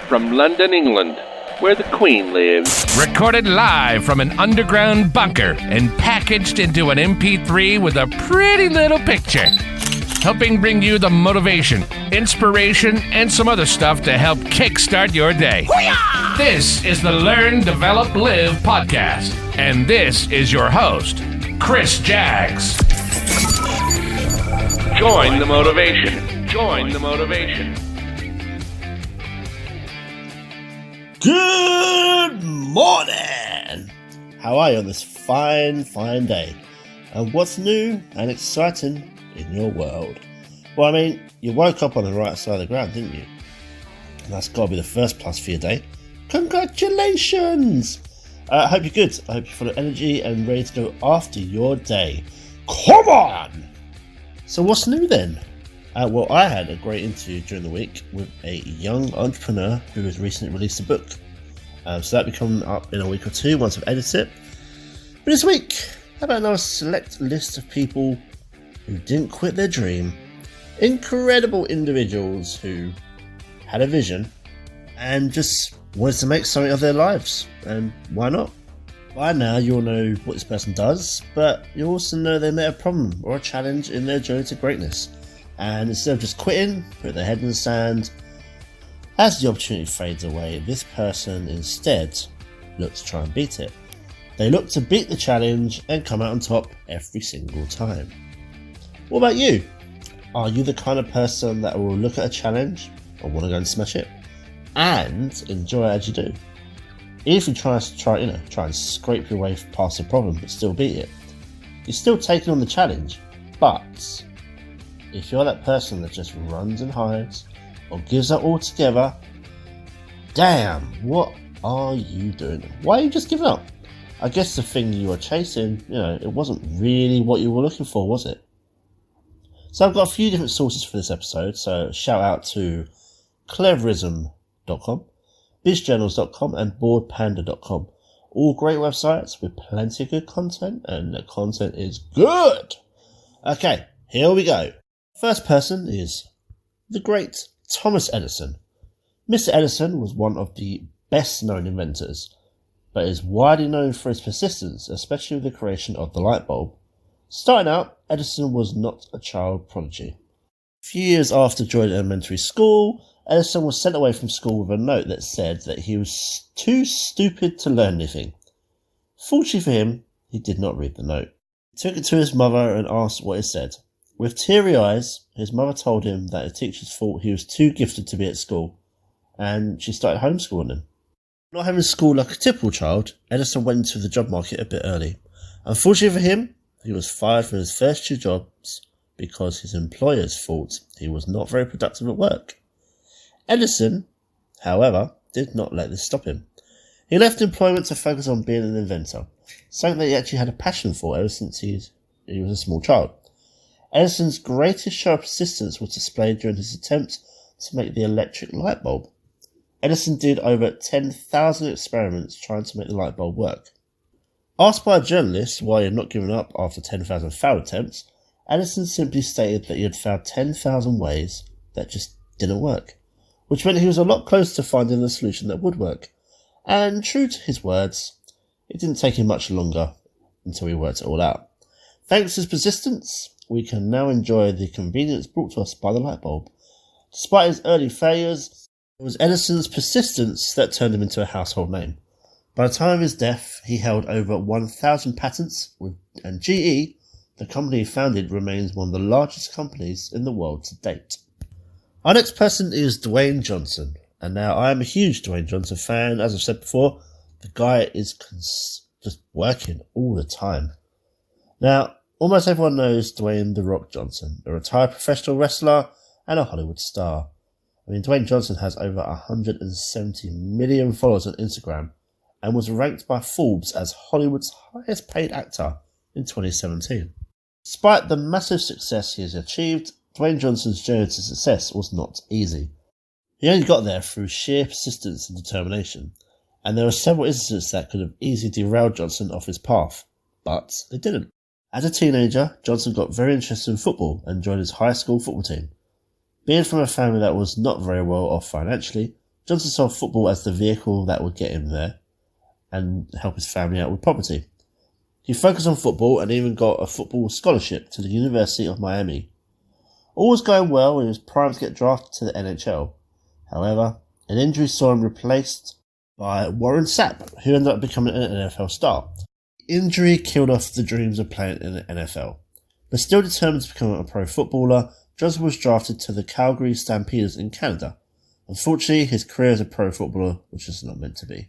from London, England, where the Queen lives. Recorded live from an underground bunker and packaged into an MP3 with a pretty little picture. Helping bring you the motivation, inspiration, and some other stuff to help kickstart your day. Hoo-yah! This is the Learn, Develop, Live podcast. And this is your host, Chris Jaggs. Join the motivation. Join the motivation. Good morning! How are you on this fine day? And what's new and exciting in your world? Well, I mean, you woke up on the right side of the ground, didn't you? And that's got to be the first plus for your day. Congratulations! I hope you're good. I hope you're full of energy and ready to go after your day. Come on! So what's new then? Well, I had a great interview during the week with a young entrepreneur who has recently released a book. So that'll be coming up in a week or two once I've edited it. But this week, how about another select list of people who didn't quit their dream? Incredible individuals who had a vision and just wanted to make something of their lives. And why not? By now you'll know what this person does, but you also know they met a problem or a challenge in their journey to greatness. And instead of just quitting, put their head in the sand, as the opportunity fades away, this person instead looks to try and beat it. They look to beat the challenge and come out on top every single time. What about you? Are you the kind of person that will look at a challenge or want to go and smash it and enjoy it as you do? If you try and scrape your way past the problem but still beat it, you're still taking on the challenge. But if you're that person that just runs and hides or gives up altogether, damn, what are you doing? Why are you just giving up? I guess the thing you were chasing, it wasn't really what you were looking for, was it? So I've got a few different sources for this episode, so shout out to cleverism.com, bizjournals.com and boardpanda.com. All great websites with plenty of good content, and the content is good! Okay, here we go. First person is the great Thomas Edison. Mr. Edison was one of the best known inventors, but is widely known for his persistence, especially with the creation of the light bulb. Starting out, Edison was not a child prodigy. A few years after joining elementary school, Edison was sent away from school with a note that said that he was too stupid to learn anything. Fortunately for him, he did not read the note. He took it to his mother and asked what it said. With teary eyes, his mother told him that his teachers thought he was too gifted to be at school, and she started homeschooling him. Not having school like a typical child, Edison went into the job market a bit early. Unfortunately for him, he was fired from his first 2 jobs because his employers thought he was not very productive at work. Edison, however, did not let this stop him. He left employment to focus on being an inventor, something that he actually had a passion for ever since he was a small child. Edison's greatest show of persistence was displayed during his attempt to make the electric light bulb. Edison did over 10,000 experiments trying to make the light bulb work. Asked by a journalist why he had not given up after 10,000 failed attempts, Edison simply stated that he had found 10,000 ways that just didn't work, which meant he was a lot closer to finding a solution that would work. And true to his words, it didn't take him much longer until he worked it all out. Thanks to his persistence, we can now enjoy the convenience brought to us by the light bulb. Despite his early failures, it was Edison's persistence that turned him into a household name. By the time of his death, he held over 1,000 patents, and GE, the company he founded, remains one of the largest companies in the world to date. Our next person is Dwayne Johnson, and now I am a huge Dwayne Johnson fan. As I've said before, the guy is just working all the time. Now, almost everyone knows Dwayne "The Rock" Johnson, a retired professional wrestler and a Hollywood star. Dwayne Johnson has over 170 million followers on Instagram and was ranked by Forbes as Hollywood's highest paid actor in 2017. Despite the massive success he has achieved, Dwayne Johnson's journey to success was not easy. He only got there through sheer persistence and determination, and there were several incidents that could have easily derailed Johnson off his path, but they didn't. As a teenager, Johnson got very interested in football and joined his high school football team. Being from a family that was not very well off financially, Johnson saw football as the vehicle that would get him there and help his family out with property. He focused on football and even got a football scholarship to the University of Miami. All was going well when he was primed to get drafted to the NHL. However, an injury saw him replaced by Warren Sapp, who ended up becoming an NFL star. Injury killed off the dreams of playing in the NFL. But still determined to become a pro footballer, Johnson was drafted to the Calgary Stampeders in Canada. Unfortunately, his career as a pro footballer was just not meant to be.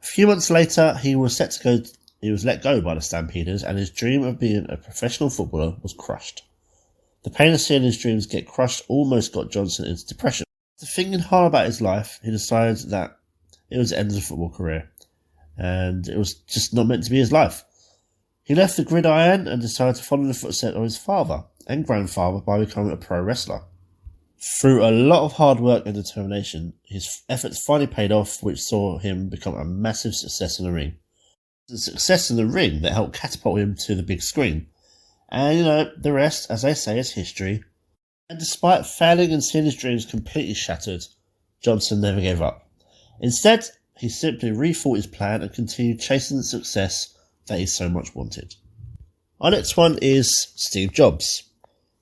A few months later, he was let go by the Stampeders, and his dream of being a professional footballer was crushed. The pain of seeing his dreams get crushed almost got Johnson into depression. After thinking hard about his life, he decided that it was the end of his football career, and it was just not meant to be his life. He left the gridiron and decided to follow the footsteps of his father and grandfather by becoming a pro wrestler. Through a lot of hard work and determination, his efforts finally paid off, which saw him become a massive success in the ring. The success in the ring that helped catapult him to the big screen. And the rest, as they say, is history. And despite failing and seeing his dreams completely shattered, Johnson never gave up. Instead, he simply rethought his plan and continued chasing the success that he so much wanted. Our next one is Steve Jobs.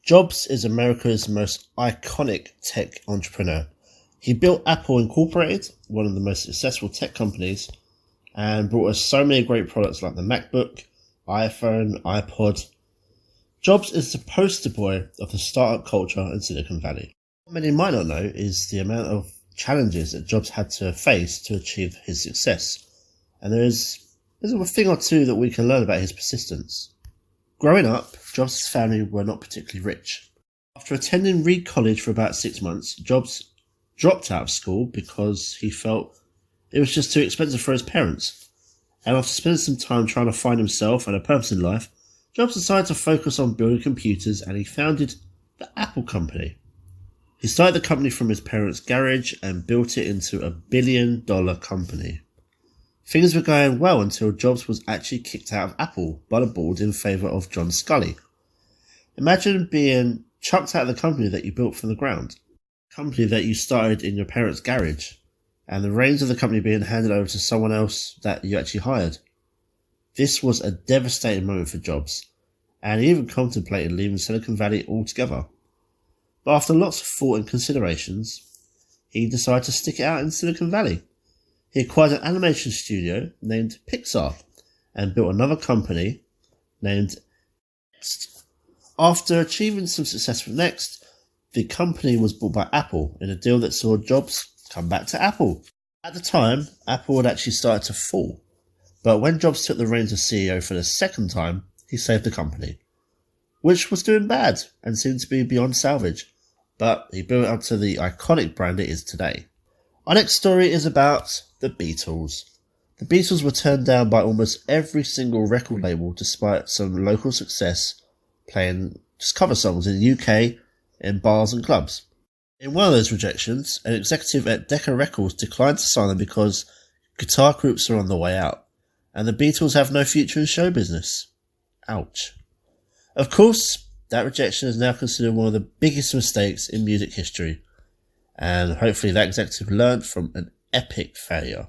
Jobs is America's most iconic tech entrepreneur. He built Apple Incorporated, one of the most successful tech companies, and brought us so many great products like the MacBook, iPhone, iPod. Jobs is the poster boy of the startup culture in Silicon Valley. What many might not know is the amount of challenges that Jobs had to face to achieve his success. And there's a thing or two that we can learn about his persistence. Growing up, Jobs' family were not particularly rich. After attending Reed College for about 6 months, Jobs dropped out of school because he felt it was just too expensive for his parents. And after spending some time trying to find himself and a purpose in life, Jobs decided to focus on building computers, and he founded the Apple Company. He started the company from his parents' garage and built it into $1 billion company. Things were going well until Jobs was actually kicked out of Apple by the board in favour of John Sculley. Imagine being chucked out of the company that you built from the ground, a company that you started in your parents' garage, and the reins of the company being handed over to someone else that you actually hired. This was a devastating moment for Jobs, and he even contemplated leaving Silicon Valley altogether. But after lots of thought and considerations, he decided to stick it out in Silicon Valley. He acquired an animation studio named Pixar and built another company named Next. After achieving some success with Next, the company was bought by Apple in a deal that saw Jobs come back to Apple. At the time, Apple had actually started to fall, but when Jobs took the reins as CEO for the second time, he saved the company, which was doing bad and seemed to be beyond salvage, but he built it up to the iconic brand it is today. Our next story is about the Beatles. The Beatles were turned down by almost every single record label despite some local success playing just cover songs in the UK in bars and clubs. In one of those rejections, an executive at Decca Records declined to sign them because guitar groups are on the way out, and the Beatles have no future in show business. Ouch. Of course, that rejection is now considered one of the biggest mistakes in music history, and hopefully that executive learned from an epic failure.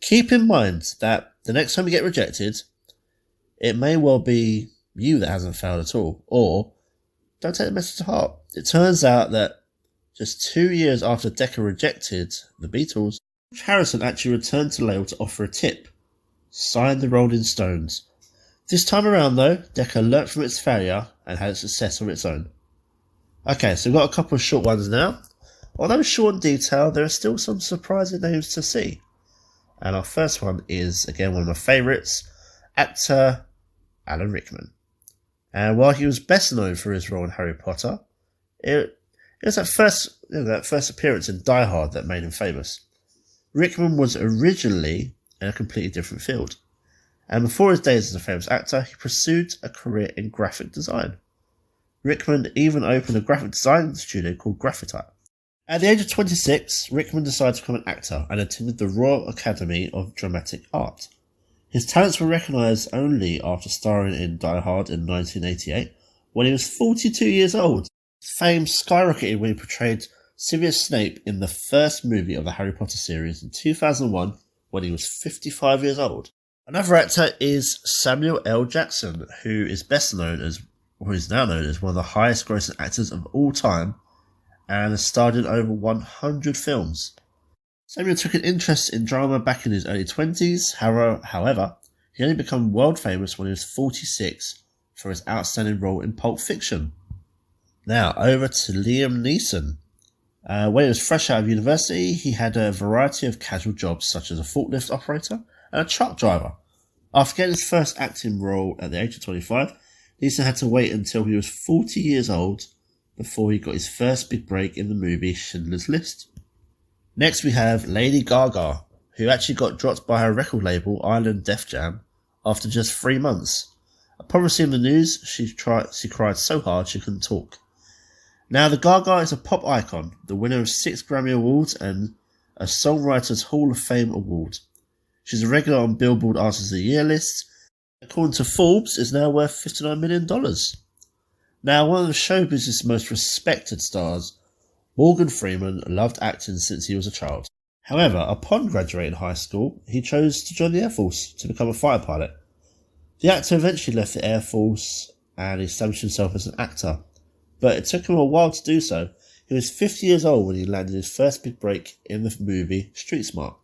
Keep in mind that the next time you get rejected, it may well be you that hasn't failed at all, or don't take the message to heart. It turns out that just 2 years after Decca rejected the Beatles, Harrison actually returned to the label to offer a tip. Sign the Rolling Stones. This time around though, Decca learnt from its failure and had a success of its own. Okay, so we've got a couple of short ones now. Although short in detail, there are still some surprising names to see. And our first one is, again, one of my favourites, actor Alan Rickman. And while he was best known for his role in Harry Potter, it was that first appearance in Die Hard that made him famous. Rickman was originally in a completely different field, and before his days as a famous actor, he pursued a career in graphic design. Rickman even opened a graphic design studio called Graphite. At the age of 26, Rickman decided to become an actor and attended the Royal Academy of Dramatic Art. His talents were recognised only after starring in Die Hard in 1988, when he was 42 years old. His fame skyrocketed when he portrayed Sirius Snape in the first movie of the Harry Potter series in 2001 when he was 55 years old. Another actor is Samuel L. Jackson, who is now known as one of the highest grossing actors of all time and has starred in over 100 films. Samuel took an interest in drama back in his early 20s, however, he only became world famous when he was 46 for his outstanding role in Pulp Fiction. Now, over to Liam Neeson. When he was fresh out of university, he had a variety of casual jobs such as a forklift operator and a truck driver. After getting his first acting role at the age of 25, Neeson had to wait until he was 40 years old before he got his first big break in the movie Schindler's List. Next we have Lady Gaga, who actually got dropped by her record label Island Def Jam after just 3 months. Upon receiving the news, she cried so hard she couldn't talk. Now, the Gaga is a pop icon, the winner of 6 Grammy Awards and a Songwriters Hall of Fame award. She's a regular on Billboard Artist of the Year lists. According to Forbes, is now worth $59 million. Now, one of the show business' most respected stars, Morgan Freeman loved acting since he was a child. However, upon graduating high school, he chose to join the Air Force to become a fighter pilot. The actor eventually left the Air Force and established himself as an actor, but it took him a while to do so. He was 50 years old when he landed his first big break in the movie Street Smart.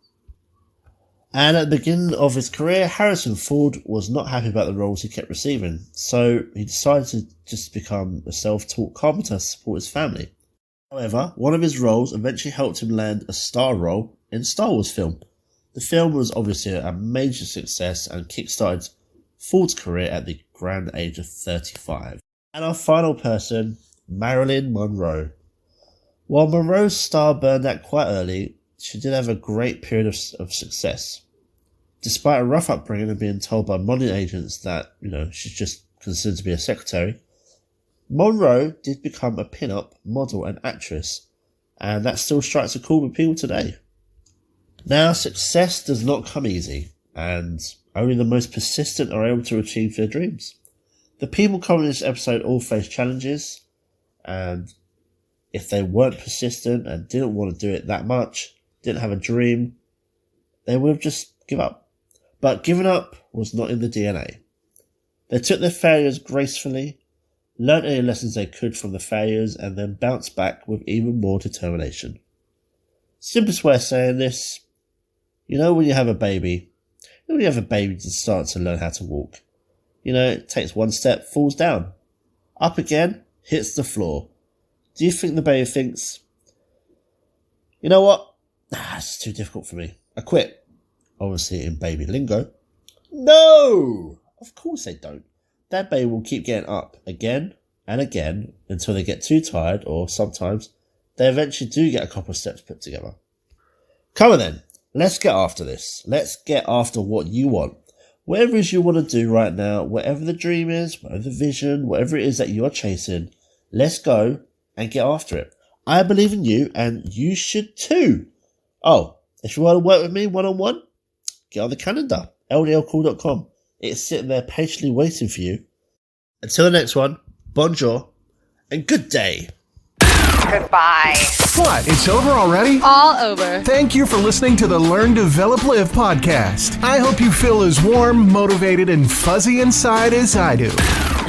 And at the beginning of his career, Harrison Ford was not happy about the roles he kept receiving, so he decided to just become a self-taught carpenter to support his family. However, one of his roles eventually helped him land a star role in a Star Wars film. The film was obviously a major success and kickstarted Ford's career at the grand age of 35. And our final person, Marilyn Monroe. While Monroe's star burned out quite early, she did have a great period of success. Despite a rough upbringing and being told by modeling agents that, she's just considered to be a secretary, Monroe did become a pin-up model and actress, and that still strikes a chord with people today. Now, success does not come easy, and only the most persistent are able to achieve their dreams. The people covering this episode all face challenges, and if they weren't persistent and didn't want to do it that much, didn't have a dream, they would have just given up. But giving up was not in the DNA. They took their failures gracefully, learnt any lessons they could from the failures, and then bounced back with even more determination. Simplest way of saying this, when you have a baby, to start to learn how to walk. It takes one step, falls down. Up again, hits the floor. Do you think the baby thinks, you know what? It's too difficult for me. I quit. Obviously in baby lingo. No! Of course they don't. That baby will keep getting up again and again until they get too tired, or sometimes they eventually do get a couple of steps put together. Come on then. Let's get after this. Let's get after what you want. Whatever it is you want to do right now, whatever the dream is, whatever the vision, whatever it is that you're chasing, let's go and get after it. I believe in you, and you should too. Oh, if you want to work with me one-on-one, get on the calendar, ldlcall.com. It's sitting there patiently waiting for you. Until the next one, bonjour, and good day. Goodbye. What? It's over already? All over. Thank you for listening to the Learn, Develop, Live podcast. I hope you feel as warm, motivated, and fuzzy inside as I do.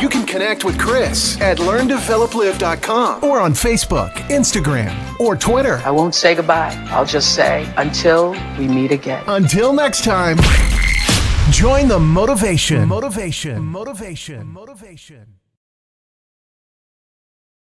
You can connect with Chris at LearnDevelopLive.com or on Facebook, Instagram, or Twitter. I won't say goodbye. I'll just say until we meet again. Until next time, join the motivation. Motivation.